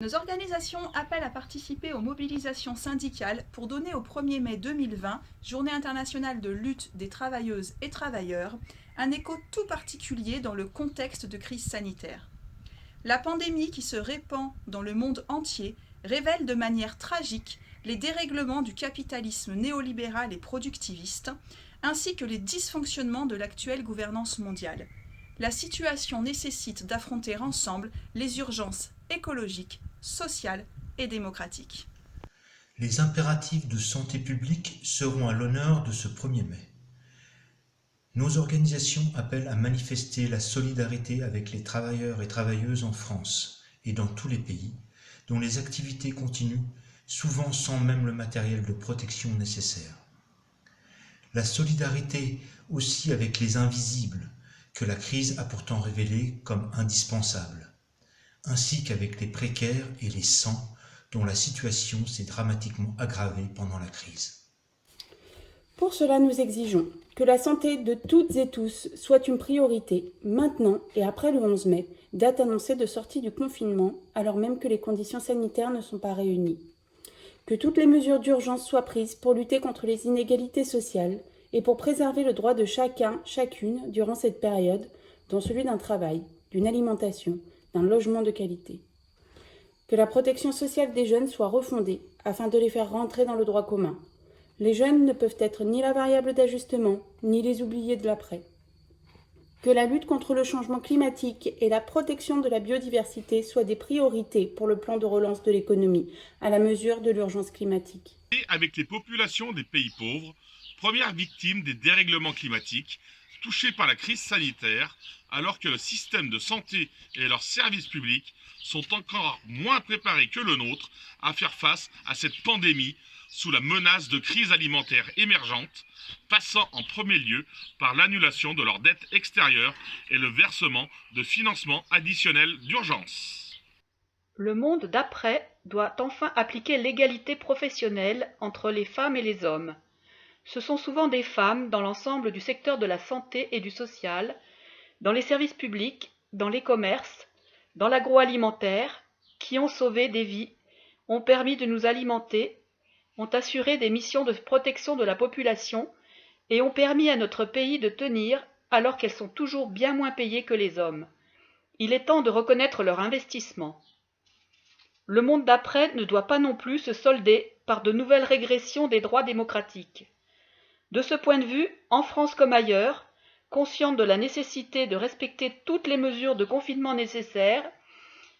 Nos organisations appellent à participer aux mobilisations syndicales pour donner au 1er mai 2020, Journée internationale de lutte des travailleuses et travailleurs, un écho tout particulier dans le contexte de crise sanitaire. La pandémie qui se répand dans le monde entier révèle de manière tragique les dérèglements du capitalisme néolibéral et productiviste, ainsi que les dysfonctionnements de l'actuelle gouvernance mondiale. La situation nécessite d'affronter ensemble les urgences écologiques, sociales et démocratiques. Les impératifs de santé publique seront à l'honneur de ce 1er mai. Nos organisations appellent à manifester la solidarité avec les travailleurs et travailleuses en France et dans tous les pays, dont les activités continuent, souvent sans même le matériel de protection nécessaire. La solidarité aussi avec les invisibles, que la crise a pourtant révélés comme indispensables, ainsi qu'avec les précaires et les sans, dont la situation s'est dramatiquement aggravée pendant la crise. Pour cela, nous exigeons que la santé de toutes et tous soit une priorité, maintenant et après le 11 mai, date annoncée de sortie du confinement, alors même que les conditions sanitaires ne sont pas réunies. Que toutes les mesures d'urgence soient prises pour lutter contre les inégalités sociales et pour préserver le droit de chacun, chacune, durant cette période, dont celui d'un travail, d'une alimentation, d'un logement de qualité. Que la protection sociale des jeunes soit refondée afin de les faire rentrer dans le droit commun. Les jeunes ne peuvent être ni la variable d'ajustement, ni les oubliés de l'après. Que la lutte contre le changement climatique et la protection de la biodiversité soient des priorités pour le plan de relance de l'économie, à la mesure de l'urgence climatique. Et avec les populations des pays pauvres, premières victimes des dérèglements climatiques, touchées par la crise sanitaire, alors que le système de santé et leurs services publics sont encore moins préparés que le nôtre à faire face à cette pandémie sous la menace de crise alimentaire émergente, passant en premier lieu par l'annulation de leurs dettes extérieures et le versement de financements additionnels d'urgence. Le monde d'après doit enfin appliquer l'égalité professionnelle entre les femmes et les hommes. Ce sont souvent des femmes dans l'ensemble du secteur de la santé et du social, dans les services publics, dans les commerces, dans l'agroalimentaire, qui ont sauvé des vies, ont permis de nous alimenter, ont assuré des missions de protection de la population et ont permis à notre pays de tenir alors qu'elles sont toujours bien moins payées que les hommes. Il est temps de reconnaître leur investissement. Le monde d'après ne doit pas non plus se solder par de nouvelles régressions des droits démocratiques. De ce point de vue, en France comme ailleurs, consciente de la nécessité de respecter toutes les mesures de confinement nécessaires,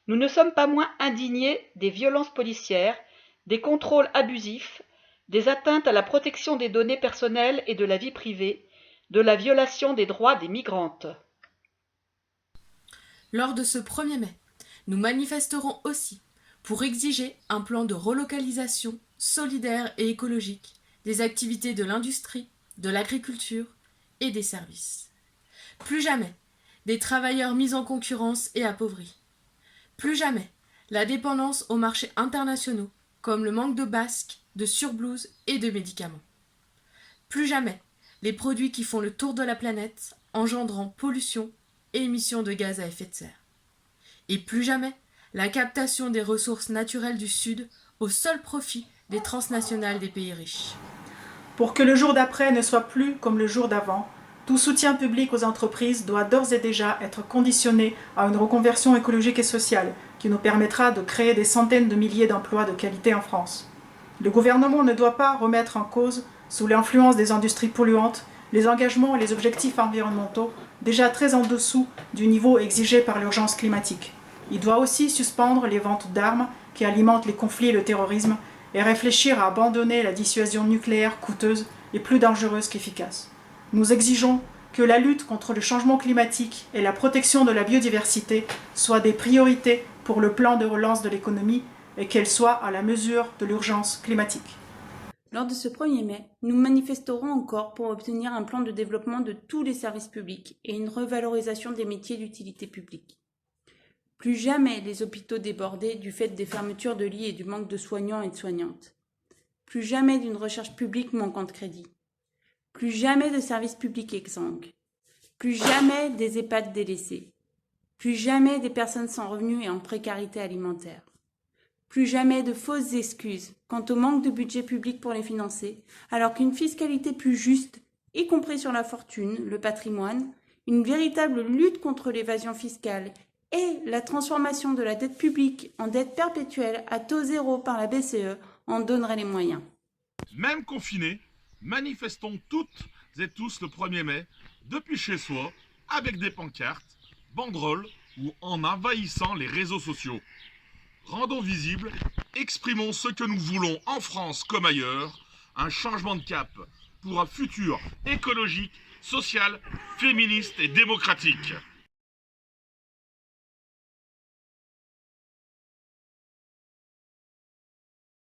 nous ne sommes pas moins indignés des violences policières, des contrôles abusifs, des atteintes à la protection des données personnelles et de la vie privée, de la violation des droits des migrantes. Lors de ce 1er mai, nous manifesterons aussi pour exiger un plan de relocalisation solidaire et écologique des activités de l'industrie, de l'agriculture et des services. Plus jamais des travailleurs mis en concurrence et appauvris. Plus jamais la dépendance aux marchés internationaux, comme le manque de basques, de surblouses et de médicaments. Plus jamais les produits qui font le tour de la planète, engendrant pollution et émissions de gaz à effet de serre. Et plus jamais la captation des ressources naturelles du Sud au seul profit des transnationales des pays riches. Pour que le jour d'après ne soit plus comme le jour d'avant, tout soutien public aux entreprises doit d'ores et déjà être conditionné à une reconversion écologique et sociale qui nous permettra de créer des centaines de milliers d'emplois de qualité en France. Le gouvernement ne doit pas remettre en cause, sous l'influence des industries polluantes, les engagements et les objectifs environnementaux déjà très en dessous du niveau exigé par l'urgence climatique. Il doit aussi suspendre les ventes d'armes qui alimentent les conflits et le terrorisme et réfléchir à abandonner la dissuasion nucléaire coûteuse et plus dangereuse qu'efficace. Nous exigeons que la lutte contre le changement climatique et la protection de la biodiversité soient des priorités pour le plan de relance de l'économie et qu'elles soient à la mesure de l'urgence climatique. Lors de ce 1er mai, nous manifesterons encore pour obtenir un plan de développement de tous les services publics et une revalorisation des métiers d'utilité publique. Plus jamais les hôpitaux débordés du fait des fermetures de lits et du manque de soignants et de soignantes. Plus jamais d'une recherche publique manquant de crédit. Plus jamais de services publics exsangues. Plus jamais des EHPAD délaissés. Plus jamais des personnes sans revenus et en précarité alimentaire. Plus jamais de fausses excuses quant au manque de budget public pour les financer, alors qu'une fiscalité plus juste, y compris sur la fortune, le patrimoine, une véritable lutte contre l'évasion fiscale et la transformation de la dette publique en dette perpétuelle à taux zéro par la BCE en donnerait les moyens. Même confinés, manifestons toutes et tous le 1er mai, depuis chez soi, avec des pancartes, banderoles ou en envahissant les réseaux sociaux. Rendons visible, exprimons ce que nous voulons en France comme ailleurs, un changement de cap pour un futur écologique, social, féministe et démocratique.